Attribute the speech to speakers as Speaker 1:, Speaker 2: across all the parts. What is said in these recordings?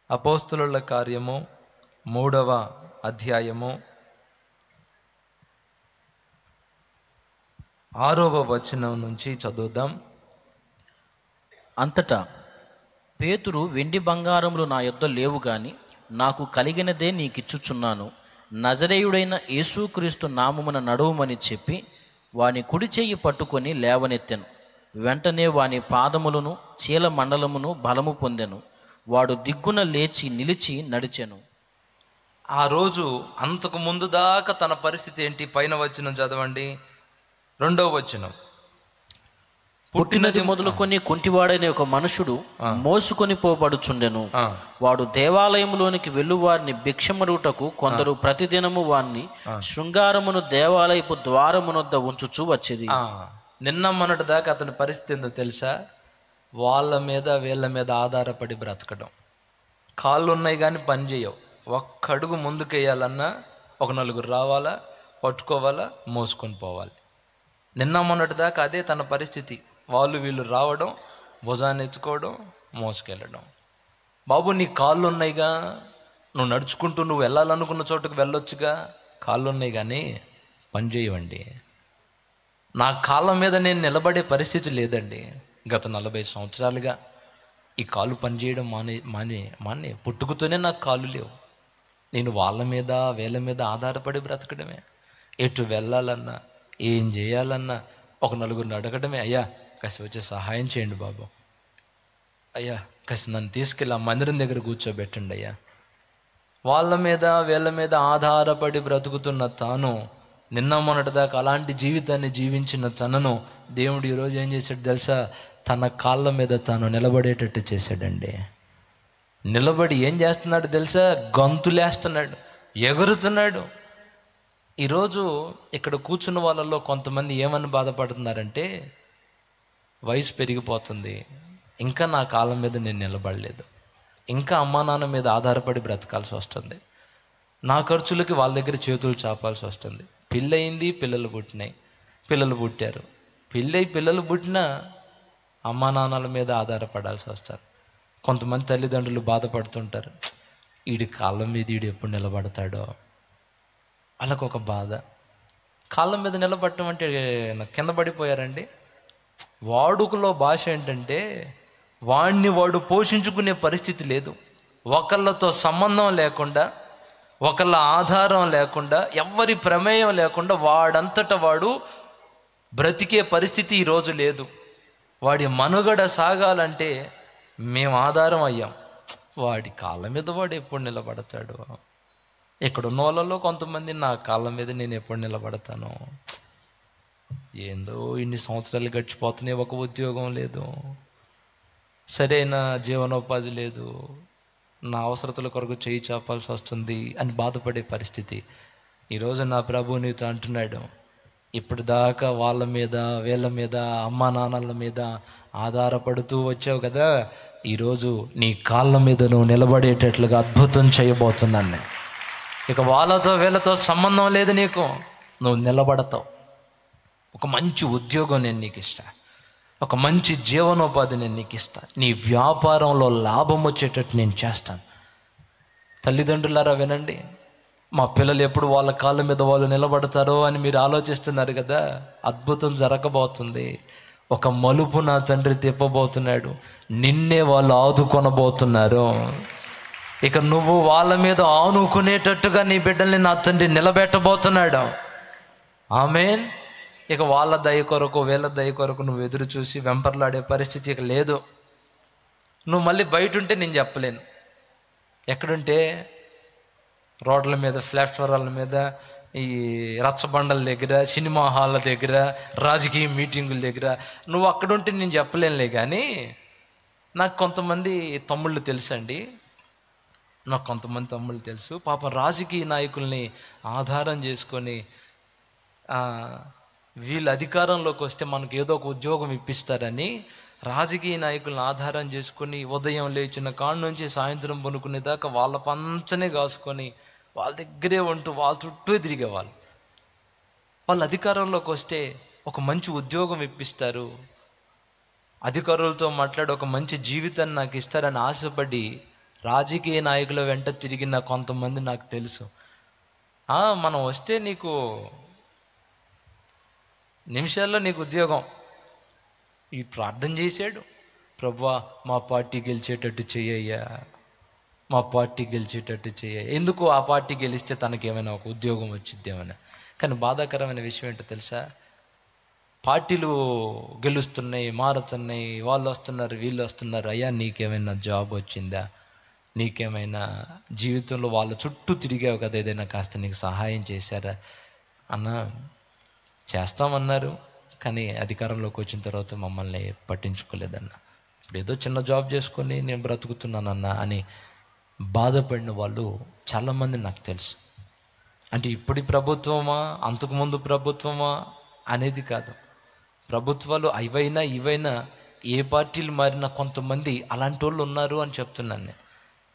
Speaker 1: అపోస్తలుల కార్యము 3వ అధ్యాయము 6వ వచనం నుంచి చదువుదాం.
Speaker 2: అంతటా పేతురు, వెండి బంగారములు నా యొద్ద లేవు గాని నాకు కలిగినదే నీకిచ్చుచున్నాను, నజరేయుడైన యేసుక్రీస్తు నామమున నడువుమని చెప్పి వాని కుడి చెయ్యి పట్టుకొని లేవనెత్తెను. వెంటనే వాని పాదములను చీల మండలమును బలము పొందెను. వాడు దిగ్గున లేచి నిలిచి నడిచెను.
Speaker 1: ఆ రోజు అంతకు ముందు దాకా తన పరిస్థితి ఏంటి? పైన వచనం చదవండి, 2వ వచనం.
Speaker 2: పుట్టినది మొదలుకొని కుంటివాడైన ఒక మనుషుడు మోసుకొని పోబడుచుండెను. వాడు దేవాలయంలోనికి వెళ్లువారిని భిక్షమడుటకు కొందరు ప్రతిదినము వారిని శృంగారమును దేవాలయపు ద్వారమునొద్ద ఉంచుచూ వచ్చేది.
Speaker 1: నిన్న మొన్నటి దాకా అతని పరిస్థితి ఏందో తెలుసా? వాళ్ళ మీద వీళ్ళ మీద ఆధారపడి బ్రతకడం. కాళ్ళు ఉన్నాయి కానీ పని చేయవు. ఒక్క అడుగు ముందుకేయాలన్నా ఒక నలుగురు రావాలా, పట్టుకోవాలా, మోసుకొని పోవాలి. నిన్న మొన్నటి దాకా అదే తన పరిస్థితి. వాళ్ళు వీళ్ళు రావడం, భుజాన్ని ఎత్తుకోవడం, మోసుకెళ్ళడం. బాబు, నీ కాళ్ళు ఉన్నాయిగా, నువ్వు నడుచుకుంటూ నువ్వు వెళ్ళాలనుకున్న చోటుకు వెళ్ళొచ్చుగా. కాళ్ళు ఉన్నాయి కానీ పని చేయవండి. నా కాళ్ళ మీద నేను నిలబడే పరిస్థితి లేదండి. గత 40 సంవత్సరాలుగా ఈ కాళ్ళు పనిచేయడం మానే పుట్టుకతోనే నాకు కాళ్ళు లేవు. నేను వాళ్ళ మీద వీళ్ళ మీద ఆధారపడి బ్రతకడమే. ఎటు వెళ్ళాలన్నా, ఏం చేయాలన్నా ఒక నలుగురిని అడగడమే. అయ్యా కాస్త వచ్చి సహాయం చేయండి బాబు, అయ్యా కాస్త నన్ను తీసుకెళ్ళి ఆ మందిరం దగ్గర కూర్చోబెట్టండి అయ్యా. వాళ్ళ మీద వీళ్ళ మీద ఆధారపడి బ్రతుకుతున్న తాను, నిన్న మొన్నటి దాకా అలాంటి జీవితాన్ని జీవించిన తనను దేవుడు ఈరోజు ఏం చేశాడు తెలుసా? తన కాళ్ళ మీద తాను నిలబడేటట్టు చేశాడండి. నిలబడి ఏం చేస్తున్నాడు తెలుసా? గంతులేస్తున్నాడు, ఎగురుతున్నాడు. ఈరోజు ఇక్కడ కూర్చున్న వాళ్ళల్లో కొంతమంది ఏమని బాధపడుతున్నారంటే, వయసు పెరిగిపోతుంది, ఇంకా నా కాళ్ళ మీద నేను నిలబడలేదు, ఇంకా అమ్మా నాన్న మీద ఆధారపడి బ్రతకాల్సి వస్తుంది, నా ఖర్చులకి వాళ్ళ దగ్గర చేతులు చాపాల్సి వస్తుంది. పెళ్ళయింది, పిల్లలు పుట్టినాయి, పిల్లలు పుట్టారు, పిల్లలు పుట్టినా అమ్మా నాన్నల మీద ఆధారపడాల్సి వస్తారు. కొంతమంది తల్లిదండ్రులు బాధపడుతుంటారు, వీడి కాళ్ళ మీద వీడు ఎప్పుడు నిలబడతాడో. వాళ్ళకు ఒక బాధ. కాళ్ళ మీద నిలబడటం అంటే కింద పడిపోయారండి. వాడుకలో భాష ఏంటంటే, వాడిని వాడు పోషించుకునే పరిస్థితి లేదు. ఒకళ్ళతో సంబంధం లేకుండా, ఒకళ్ళ ఆధారం లేకుండా, ఎవరి ప్రమేయం లేకుండా వాడంతట వాడు బ్రతికే పరిస్థితి ఈరోజు లేదు. వాడి మనుగడ సాగాలంటే మేము ఆధారం అయ్యాం. వాడి కాళ్ళ మీద వాడు ఎప్పుడు నిలబడతాడు? ఇక్కడున్న వాళ్ళలో కొంతమంది నా కాళ్ళ మీద నేను ఎప్పుడు నిలబడతాను? ఏందో ఇన్ని సంవత్సరాలు గడిచిపోతున్నాయి, ఒక ఉద్యోగం లేదు, సరైన జీవనోపాధి లేదు, నా అవసరతల కొరకు చేయి చాపాల్సి వస్తుంది అని బాధపడే పరిస్థితి. ఈరోజు నా ప్రభు నీతో అంటున్నాడు, ఇప్పటిదాకా వాళ్ళ మీద వీళ్ళ మీద అమ్మా నాన్నల మీద ఆధారపడుతూ వచ్చావు కదా, ఈరోజు నీ కాళ్ళ మీద నువ్వు నిలబడేటట్లుగా అద్భుతం చేయబోతున్నాను నేను. ఇక వాళ్ళతో వీళ్ళతో సంబంధం లేదు నీకు, నువ్వు నిలబడతావు. ఒక మంచి ఉద్యోగం నేను నీకు ఇస్తా, ఒక మంచి జీవనోపాధి నేను నీకు ఇస్తా, నీ వ్యాపారంలో లాభం వచ్చేటట్టు నేను చేస్తాను. తల్లిదండ్రులారా వినండి, మా పిల్లలు ఎప్పుడు వాళ్ళ కాళ్ళ మీద వాళ్ళు నిలబడతారో అని మీరు ఆలోచిస్తున్నారు కదా. అద్భుతం జరగబోతుంది. ఒక మలుపు నా తండ్రి తిప్పబోతున్నాడు. నిన్నే వాళ్ళు ఆదుకొనబోతున్నారు. ఇక నువ్వు వాళ్ళ మీద ఆనుకునేటట్టుగా నీ బిడ్డల్ని నా తండ్రి నిలబెట్టబోతున్నాడు. ఆమేన్. ఇక వాళ్ళ దయ కొరకు వీళ్ళ దయ కొరకు నువ్వు ఎదురు చూసి వెంపర్లాడే పరిస్థితి ఇక లేదు. నువ్వు మళ్ళీ బయట ఉంటే నేను చెప్పలేను. ఎక్కడుంటే రోడ్ల మీద, ప్లాట్ఫారాల మీద, ఈ రచ్చబండల దగ్గర, సినిమా హాళ్ళ దగ్గర, రాజకీయ మీటింగుల దగ్గర నువ్వు అక్కడుంటే నేను చెప్పలేనులే. కానీ నాకు కొంతమంది తమ్ముళ్ళు తెలుసండి, నాకు కొంతమంది తమ్ముళ్ళు తెలుసు. పాపం రాజకీయ నాయకుల్ని ఆధారం చేసుకొని వీళ్ళు అధికారంలోకి వస్తే మనకు ఏదో ఒక ఉద్యోగం ఇప్పిస్తారని రాజకీయ నాయకులను ఆధారం చేసుకొని ఉదయం లేచిన కాడ నుంచి సాయంత్రం పనుకునేదాకా వాళ్ళ పంచనే కాసుకొని వాళ్ళ దగ్గరే ఉంటూ వాళ్ళ చుట్టూ తిరిగేవాళ్ళు. వాళ్ళు అధికారంలోకి వస్తే ఒక మంచి ఉద్యోగం ఇప్పిస్తారు, అధికారులతో మాట్లాడి ఒక మంచి జీవితాన్ని నాకు ఇస్తారని ఆశపడి రాజకీయ నాయకుల వెంట తిరిగిన కొంతమంది నాకు తెలుసు. మనం వస్తే నీకు నిమిషాల్లో నీకు ఉద్యోగం. ఈ ప్రార్థన చేశాడు, ప్రభువా మా పార్టీ గెలిచేటట్టు చెయ్యయ్యా, మా పార్టీ గెలిచేటట్టు చెయ్య. ఎందుకు? ఆ పార్టీ గెలిస్తే తనకేమైనా ఒక ఉద్యోగం వచ్చిద్దేమైనా. కానీ బాధాకరమైన విషయం ఏంటో తెలుసా? పార్టీలు గెలుస్తున్నాయి, మారుతున్నాయి, వాళ్ళు వస్తున్నారు, వీళ్ళు వస్తున్నారు. అయ్యా నీకేమైనా జాబ్ వచ్చిందా? నీకేమైనా జీవితంలో వాళ్ళ చుట్టూ తిరిగావు కదా, ఏదైనా కాస్త నీకు సహాయం చేశారా? అన్న చేస్తామన్నారు, కానీ అధికారంలోకి వచ్చిన తర్వాత మమ్మల్ని పట్టించుకోలేదన్న. ఇప్పుడు ఏదో చిన్న జాబ్ చేసుకొని నేను బ్రతుకుతున్నానన్నా అని బాధపడిన వాళ్ళు చాలామంది నాకు తెలుసు. అంటే ఇప్పటి ప్రభుత్వమా అంతకుముందు ప్రభుత్వమా అనేది కాదు. ప్రభుత్వాలు అవైనా ఇవైనా ఏ పార్టీలు మారినా కొంతమంది అలాంటి వాళ్ళు ఉన్నారు అని చెప్తున్నాను నేను.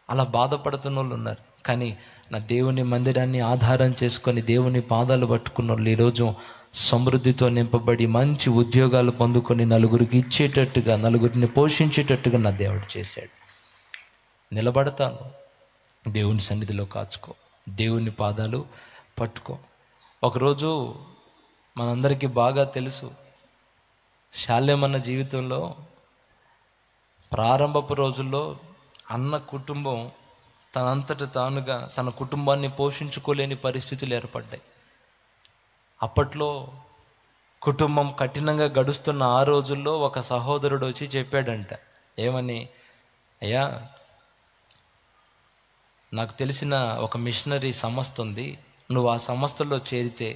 Speaker 1: అలా బాధపడుతున్న వాళ్ళు ఉన్నారు. కానీ నా దేవుని మందిరాన్ని ఆధారం చేసుకొని దేవుని పాదాలు పట్టుకున్న వాళ్ళు ఈరోజు సమృద్ధితో నింపబడి మంచి ఉద్యోగాలు పొందుకొని నలుగురికి ఇచ్చేటట్టుగా, నలుగురిని పోషించేటట్టుగా నా దేవుడు చేశాడు. నిలబడతాను, దేవుని సన్నిధిలో కాచుకో, దేవుని పాదాలు పట్టుకో. ఒకరోజు మనందరికీ బాగా తెలుసు, శాల్యమన్న జీవితంలో ప్రారంభపు రోజుల్లో అన్న కుటుంబం తనంతట తానుగా తన కుటుంబాన్ని పోషించుకోలేని పరిస్థితులు ఏర్పడ్డాయి. అప్పట్లో కుటుంబం కఠినంగా గడుస్తున్న ఆ రోజుల్లో ఒక సహోదరుడు వచ్చి చెప్పాడంట. ఏమని? అయ్యా, నాకు తెలిసిన ఒక మిషనరీ సంస్థ ఉంది, నువ్వు ఆ సంస్థలో చేరితే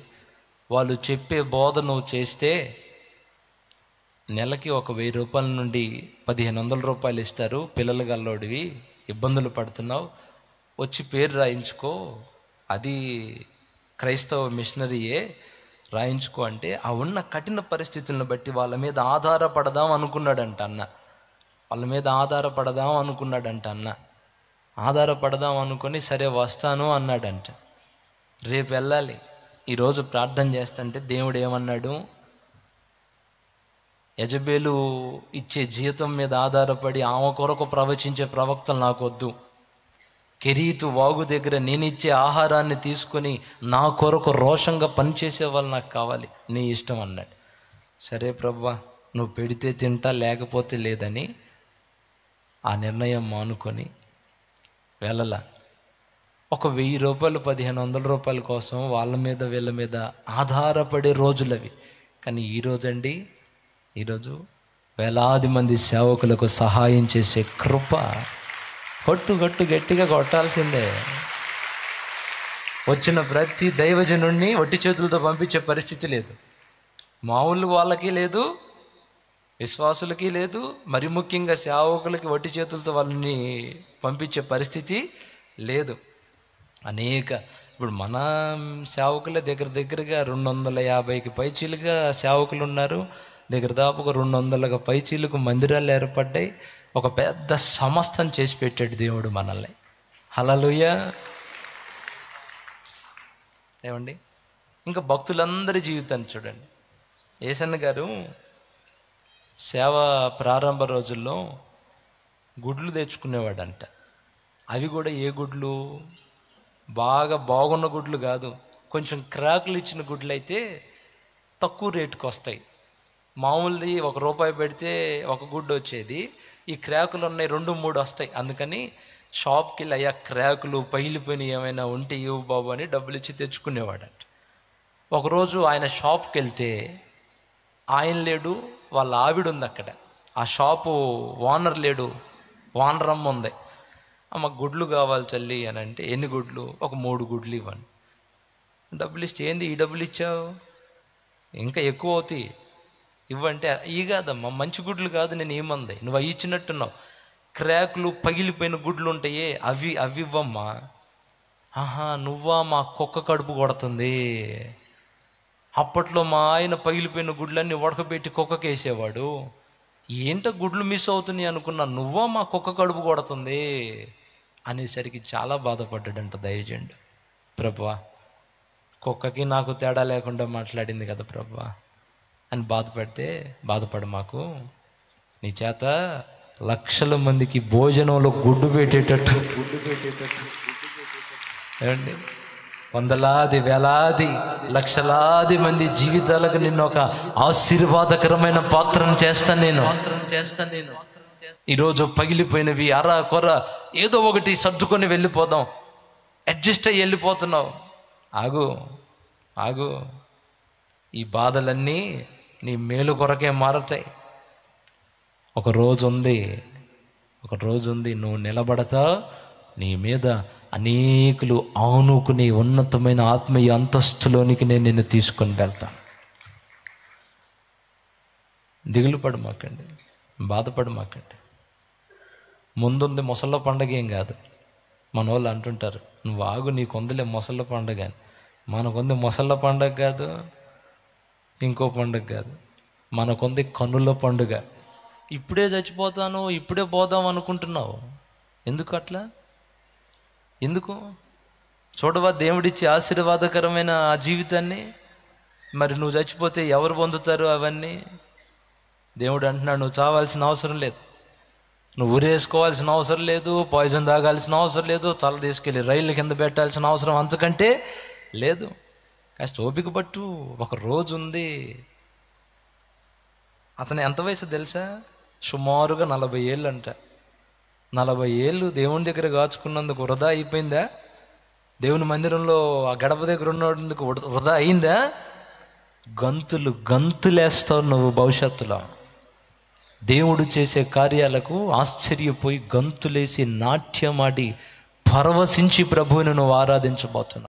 Speaker 1: వాళ్ళు చెప్పే బోధ నువ్వు చేస్తే నెలకి ఒక 1000 రూపాయల నుండి 1500 రూపాయలు ఇస్తారు. పిల్లలు గల్లోడివి, ఇబ్బందులు పడుతున్నావు, వచ్చి పేరు రాయించుకో, అది క్రైస్తవ మిషనరీయే, రాయించుకో అంటే ఆ ఉన్న కఠిన పరిస్థితులను బట్టి వాళ్ళ మీద ఆధారపడదాం అనుకున్నాడంట అన్న. వాళ్ళ మీద ఆధారపడదాం అనుకున్నాడంట అన్న. ఆధారపడదాం అనుకొని సరే వస్తాను అన్నాడంట. రేపు వెళ్ళాలి. ఈరోజు ప్రార్థన చేస్తుంటే దేవుడు ఏమన్నాడు? యజబేలు ఇచ్చే జీతం మీద ఆధారపడి ఆమె కొరకు ప్రవచించే ప్రవక్తలు నాకు వద్దు. కెరీతు వాగు దగ్గర నేను ఇచ్చే ఆహారాన్ని తీసుకొని నా కొరకు రోషంగా పనిచేసే వాళ్ళు నాకు కావాలి, నీ ఇష్టం అన్నాడు. సరే ప్రభువా, నువ్వు పెడితే తింటా, లేకపోతే లేదని ఆ నిర్ణయం మానుకొని వెళ్ళలా. ఒక 1000 రూపాయలు 1500 రూపాయల కోసం వాళ్ళ మీద వీళ్ళ మీద ఆధారపడే రోజులవి. కానీ ఈరోజు వేలాది మంది సేవకులకు సహాయం చేసే కృప. కొట్టు గట్టిగా కొట్టాల్సిందే. వచ్చిన ప్రతి దైవజనుడిని ఒట్టి చేతులతో పంపించే పరిస్థితి లేదు. మామూలు వాళ్ళకి లేదు, విశ్వాసులకి లేదు, మరి ముఖ్యంగా సేవకులకి ఒట్టి చేతులతో వాళ్ళని పంపించే పరిస్థితి లేదు. ఇప్పుడు మన సేవకులే దగ్గరగా 250కి పైచీలుగా సేవకులు ఉన్నారు. దాపుగా 200కి పైచీలకు మందిరాలు ఏర్పడ్డాయి. ఒక పెద్ద సంస్థను చేసి పెట్టాడు దేవుడు మనల్ని. హల్లెలూయా. ఏమండి, ఇంకా భక్తులందరి జీవితాన్ని చూడండి. యేసన్న గారు సేవ ప్రారంభ రోజుల్లో గుడ్లు తెచ్చుకునేవాడంట. అవి కూడా ఏ గుడ్లు? బాగా బాగున్న గుడ్లు కాదు, కొంచెం క్రాకులు ఇచ్చిన గుడ్లు అయితే తక్కువ రేటుకి వస్తాయి. మామూలుది ₹1 పెడితే ఒక గుడ్డు వచ్చేది, ఈ క్రాకులు ఉన్నాయి 2-3 వస్తాయి. అందుకని షాప్కి వెళ్ళి అయ్యా క్రాకులు పగిలిపోయినవి ఏమైనా ఉంటే ఇవ్వు బాబు అని డబ్బులు ఇచ్చి తెచ్చుకునేవాడంట. ఒకరోజు ఆయన షాప్కి వెళ్తే ఆయన లేడు, వాళ్ళ ఆవిడ ఉంది అక్కడ. ఆ షాపు ఓనర్ లేడు, ఓనర్ అమ్మ ఉంది. అమ్మ గుడ్లు కావాలి తల్లి అని అంటే, ఎన్ని గుడ్లు? ఒక 3 గుడ్లు ఇవ్వండి. డబ్బులు ఇస్తే, ఏంది ఈ డబ్బులు ఇచ్చావు, ఇంకా ఎక్కువ అవుతాయి ఇవ్వంటే, ఇవి కాదమ్మా మంచి గుడ్లు కాదు నేను ఏమంది, నువ్వు అవి ఇచ్చినట్టున్నావు. క్రాకులు పగిలిపోయిన గుడ్లు ఉంటాయే అవి ఇవ్వమ్మా. నువ్వా? మా కుక్క కడుపు కొడుతుంది. అప్పట్లో మా ఆయన పగిలిపోయిన గుడ్లన్నీ ఉడకబెట్టి కుక్కకి వేసేవాడు. ఏంటో గుడ్లు మిస్ అవుతున్నాయి అనుకున్నా, నువ్వా? మా కుక్క కడుపు కొడుతుంది అనేసరికి చాలా బాధపడ్డాడంట దైవజనుడు. ప్రభువా, కుక్కకి నాకు తేడా లేకుండా మాట్లాడింది కదా ప్రభువా అని బాధపడితే, బాధపడు మాకు, నీ చేత లక్షల మందికి భోజనంలో గుడ్డు పెట్టేటట్టు ఏమండి, వందలాది వేలాది లక్షలాది మంది జీవితాలకు నిన్ను ఒక ఆశీర్వాదకరమైన పాత్రను చేస్తాను నేను. ఈరోజు పగిలిపోయినవి అర కొర ఏదో ఒకటి సర్దుకొని వెళ్ళిపోదాం, అడ్జస్ట్ అయ్యి వెళ్ళిపోతున్నావు. ఆగు ఆగు, ఈ బాధలన్నీ నీ మేలు కొరకే మారతాయి. ఒక రోజు ఉంది నువ్వు నిలబడతావు, నీ మీద అనేకులు ఆనుకునే ఉన్నతమైన ఆత్మీయ అంతస్తులోనికి నేను నిన్ను తీసుకొని వెళ్తాను. దిగులు పడమాకండి, బాధపడమాకండి. ముందుంది ముసళ్ళ పండగ ఏం కాదు. మన వాళ్ళు అంటుంటారు, నువ్వు ఆగు, నీకుందిలే ముసళ్ళ పండగ అని. మనకుంది ముసళ్ళ పండగ కాదు, ఇంకో పండుగ కాదు, మనకుంది కన్నుల పండుగ. ఇప్పుడే చచ్చిపోతాను, ఇప్పుడే పోదాం అనుకుంటున్నావు. ఎందుకు అట్లా? ఎందుకు చూడవా దేవుడిచ్చి ఆశీర్వాదకరమైన ఆ జీవితాన్ని? మరి నువ్వు చచ్చిపోతే ఎవరు పొందుతారు అవన్నీ? దేవుడు అంటున్నాడు, నువ్వు చావాల్సిన అవసరం లేదు, నువ్వు ఊరేసుకోవాల్సిన అవసరం లేదు, పాయిజన్ తాగాల్సిన అవసరం లేదు, తల తీసుకెళ్ళి రైలు కింద పెట్టాల్సిన అవసరం అంతకంటే లేదు. కాస్త ఓపిక పట్టు, ఒక రోజు ఉంది. అతను ఎంత వయసు తెలుసా? సుమారుగా 40 ఏళ్ళు అంట. 40 ఏళ్ళు దేవుని దగ్గర కాచుకున్నందుకు వృధా అయిపోయిందా? దేవుని మందిరంలో ఆ గడప దగ్గర ఉన్నందుకు వృధా అయిందా? గంతులేస్తావు నువ్వు భవిష్యత్తులో. దేవుడు చేసే కార్యాలకు ఆశ్చర్యపోయి గంతులేసి నాట్యమాడి పరవశించి ప్రభువుని నువ్వు ఆరాధించబోతున్నావు.